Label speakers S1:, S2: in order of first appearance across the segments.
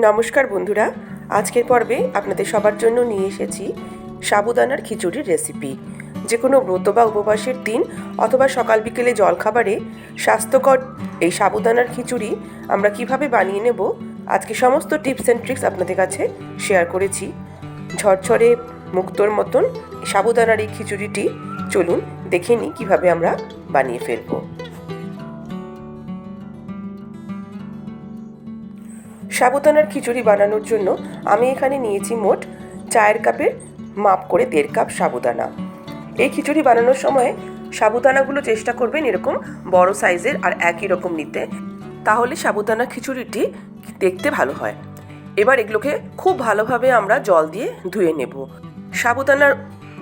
S1: নমস্কার বন্ধুরা, আজকের পর্বে আপনাদের সবার জন্য নিয়ে এসেছি সাবুদানার খিচুড়ির রেসিপি। যে কোনো ব্রত বা উপবাসের দিন অথবা সকাল বিকেলে জলখাবারে স্বাস্থ্যকর এই সাবুদানার খিচুড়ি আমরা কিভাবে বানিয়ে নেব, আজকে সমস্ত টিপস অ্যান্ড ট্রিক্স আপনাদের কাছে শেয়ার করেছি। ঝরঝরে মুক্তোর মতন সাবুদানার এই খিচুড়িটি চলুন দেখে নিই কীভাবে আমরা বানিয়ে ফেলবো। সাবুদানার খিচুড়ি বানানোর জন্য আমি এখানে নিয়েছি মোট চায়ের কাপের মাপ করে 1.5 কাপ সাবুদানা। এই খিচুড়ি বানানোর সময় সাবুদানাগুলো চেষ্টা করবেন এরকম বড় সাইজের আর একই রকম নিতে, তাহলে সাবুদানা খিচুড়িটি দেখতে ভালো হয়। এবার এগুলোকে খুব ভালোভাবে আমরা জল দিয়ে ধুয়ে নেব। সাবুদানার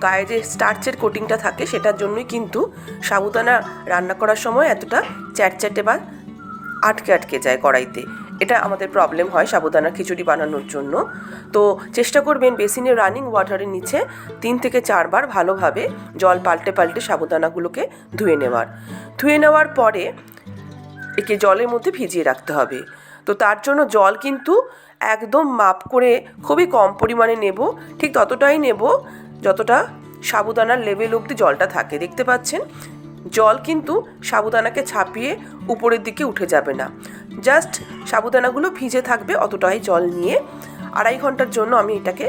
S1: গায়ে যে স্টার্চের কোটিংটা থাকে সেটার জন্যই কিন্তু সাবুদানা রান্না করার সময় এতটা চ্যাটচ্যাটে বা আটকে যায় কড়াইতে। এটা আমাদের প্রবলেম হয় সাবুদানা খিচুড়ি বানানোর জন্য। তো চেষ্টা করবেন বেসিনে রানিং ওয়াটারের নিচে 3 থেকে 4 বার ভালোভাবে জল পাল্টে সাবুদানাগুলোকে ধুয়ে নেওয়ার পরে একে জলের মধ্যে ভিজিয়ে রাখতে হবে। তো তার জন্য জল কিন্তু একদম মাপ করে খুবই কম পরিমাণে নেব, ঠিক ততটাই নেব যতটা সাবুদানার লেভেল অবধি জলটা থাকে। দেখতে পাচ্ছেন জল কিন্তু সাবুদানাকে ছাপিয়ে উপরের দিকে উঠে যাবে না, জাস্ট সাবুদানাগুলো ভিজে থাকবে অতটাই জল নিয়ে 2.5 ঘন্টার জন্য আমি এটাকে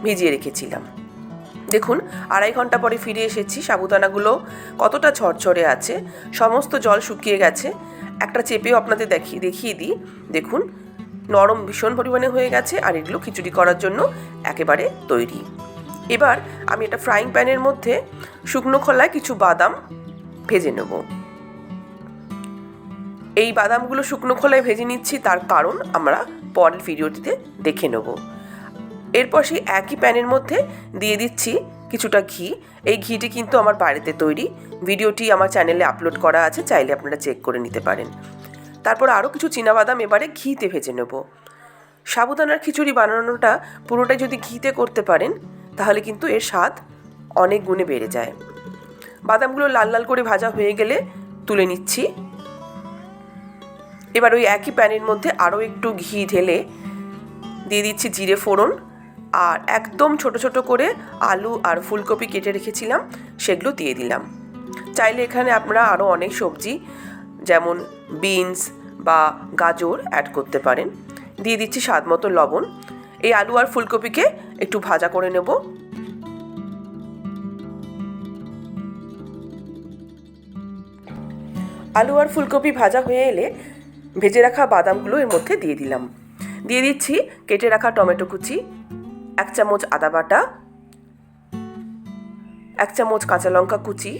S1: ভিজিয়ে রেখেছিলাম। দেখুন 2.5 ঘন্টা পরে ফিরে এসেছি, সাবুদানাগুলো কতটা ঝরঝরে আছে, সমস্ত জল শুকিয়ে গেছে। একটা চেপেও আপনাদের দেখিয়ে দিই, দেখুন নরম ভীষণ পরিমাণে হয়ে গেছে আর এগুলো খিচুড়ি করার জন্য একেবারে তৈরি। এবার আমি একটা ফ্রাইং প্যানের মধ্যে শুকনো খোলায় কিছু বাদাম ভেজে নেব। এই বাদামগুলো শুকনো খোলায় ভেজে নিচ্ছি, তার কারণ আমরা পরের ভিডিওটিতে দেখে নেব। এরপর সেই একই প্যানের মধ্যে দিয়ে দিচ্ছি কিছুটা ঘি। এই ঘিটি কিন্তু আমার বাড়িতে তৈরি, ভিডিওটি আমার চ্যানেলে আপলোড করা আছে, চাইলে আপনারা চেক করে নিতে পারেন। তারপর আরও কিছু চীনাবাদাম এবারে ঘিতে ভেজে নেব। সাবুদানার খিচুড়ি বানানোটা পুরোটাই যদি ঘিতে করতে পারেন তাহলে কিন্তু এর স্বাদ অনেক গুণে বেড়ে যায়। বাদামগুলো লাল লাল করে ভাজা হয়ে গেলে তুলে নিচ্ছি। এবার ওই একই প্যানের মধ্যে আরও একটু ঘি ঢেলে দিয়ে দিচ্ছি জিরে ফোড়ন, আর একদম ছোট ছোট করে আলু আর ফুলকপি কেটে রেখেছিলাম সেগুলো দিয়ে দিলাম। চাইলে এখানে আপনারা আরও অনেক সবজি যেমন বিনস বা গাজর অ্যাড করতে পারেন। দিয়ে দিচ্ছি স্বাদ মতো লবণ। এই আলু আর ফুলকপিকে একটু ভাজা করে নেব। আলু আর ফুলকপি ভাজা হয়ে এলে ভেজে রাখা বাদামগুলো এর মধ্যে দিয়ে দিলাম। দিয়ে দিচ্ছি কেটে রাখা টমেটো কুচি, 1 চামচ আদা বাটা, 1 চামচ কাঁচা লঙ্কা কুচি,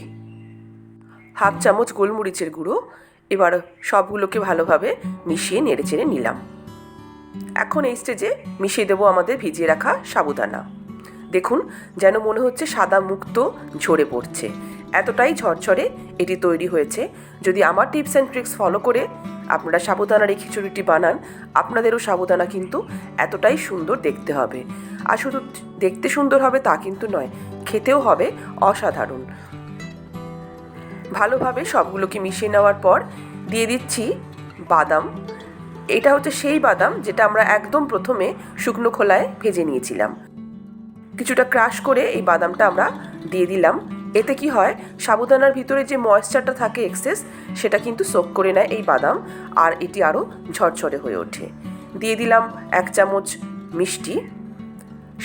S1: 1/2 চামচ গোলমরিচের গুঁড়ো। এবার সবগুলোকে ভালোভাবে মিশিয়ে নেড়েচেড়ে নিলাম। এখন এই স্টেজে মিশিয়ে দেবো আমাদের ভিজিয়ে রাখা সাবুদানা। দেখুন যেন মনে হচ্ছে সাদা মুক্তো ঝরে পড়ছে, এতটাই ঝরঝরে এটি তৈরি হয়েছে। যদি আমার টিপস অ্যান্ড ট্রিক্স ফলো করে আপনারা সাবুদানার এই খিচুড়িটি বানান, আপনাদেরও সাবুদানা কিন্তু এতটাই সুন্দর দেখতে হবে। আর শুধু দেখতে সুন্দর হবে তা কিন্তু নয়, খেতেও হবে অসাধারণ। ভালোভাবে সবগুলোকে মিশিয়ে নেওয়ার পর দিয়ে দিচ্ছি বাদাম। এটা হচ্ছে সেই বাদাম যেটা আমরা একদম প্রথমে শুকনো খোলায় ভেজে নিয়েছিলাম। কিছুটা ক্রাশ করে এই বাদামটা আমরা দিয়ে দিলাম। এতে কি হয়, সাবুদানার ভিতরে যে ময়েশ্চারটা থাকে এক্সেস, সেটা কিন্তু সোক করে নেয় এই বাদাম, আর এটি আরও ঝরঝরে হয়ে ওঠে। দিয়ে দিলাম 1 চামচ মিষ্টি।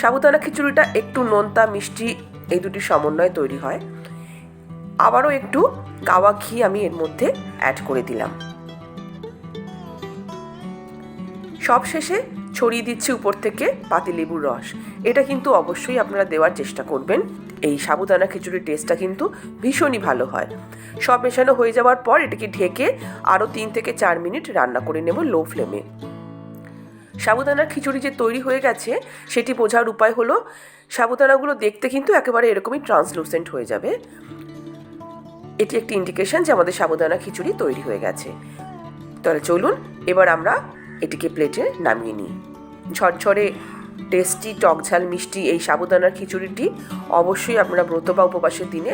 S1: সাবুদানা খিচুড়িটা একটু নোনতা মিষ্টি এই দুটি সমন্বয়ে তৈরি হয়। আবারও একটু গাওয়া ঘি আমি এর মধ্যে অ্যাড করে দিলাম। সবশেষে ছড়িয়ে দিচ্ছি উপর থেকে পাতিলেবুর রস। এটা কিন্তু অবশ্যই আপনারা দেওয়ার চেষ্টা করবেন, এই সাবুদানা খিচুড়ির টেস্টটা কিন্তু ভীষণই ভালো হয়। সব মেশানো হয়ে যাওয়ার পর এটাকে ঢেকে আরও 3 থেকে 4 মিনিট রান্না করে নেব লো ফ্লেমে। সাবুদানার খিচুড়ি যে তৈরি হয়ে গেছে সেটি বোঝার উপায় হলো, সাবুদানাগুলো দেখতে কিন্তু একেবারে এরকমই ট্রান্সলুসেন্ট হয়ে যাবে। এটি একটি ইন্ডিকেশন যে আমাদের সাবুদানা খিচুড়ি তৈরি হয়ে গেছে। তাহলে চলুন এবার আমরা এটিকে প্লেটে নামিয়ে নিই। ঝরঝরে টেস্টি টকঝাল মিষ্টি এই সাবুদানার খিচুড়িটি অবশ্যই আপনারা ব্রত বা উপবাসের দিনে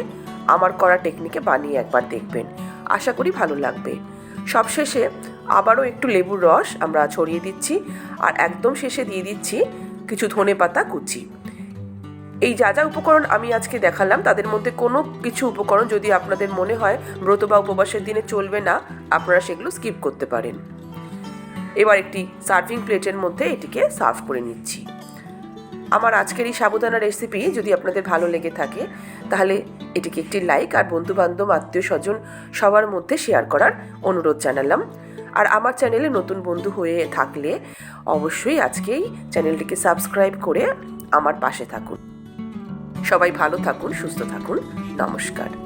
S1: আমার করা টেকনিকে বানিয়ে একবার দেখবেন, আশা করি ভালো লাগবে। সবশেষে আবারও একটু লেবুর রস আমরা ছড়িয়ে দিচ্ছি, আর একদম শেষে দিয়ে দিচ্ছি কিছু ধনেপাতা কুচি। এই যা যা উপকরণ আমি আজকে দেখালাম তাদের মধ্যে কোনো কিছু উপকরণ যদি আপনাদের মনে হয় ব্রত বা উপবাসের দিনে চলবে না, আপনারা সেগুলো স্কিপ করতে পারেন। এবার একটি সার্ভিং প্লেটের মধ্যে এটিকে সার্ভ করে নিচ্ছি। আমার আজকের এই সাবুদানা রেসিপি যদি আপনাদের ভালো লেগে থাকে তাহলে এটিকে একটি লাইক আর বন্ধুবান্ধব আত্মীয় স্বজন সবার মধ্যে শেয়ার করার অনুরোধ জানালাম। আর আমার চ্যানেলে নতুন বন্ধু হয়ে থাকলে অবশ্যই আজকেই চ্যানেলটিকে সাবস্ক্রাইব করে আমার পাশে থাকুন। সবাই ভালো থাকুন, সুস্থ থাকুন। নমস্কার।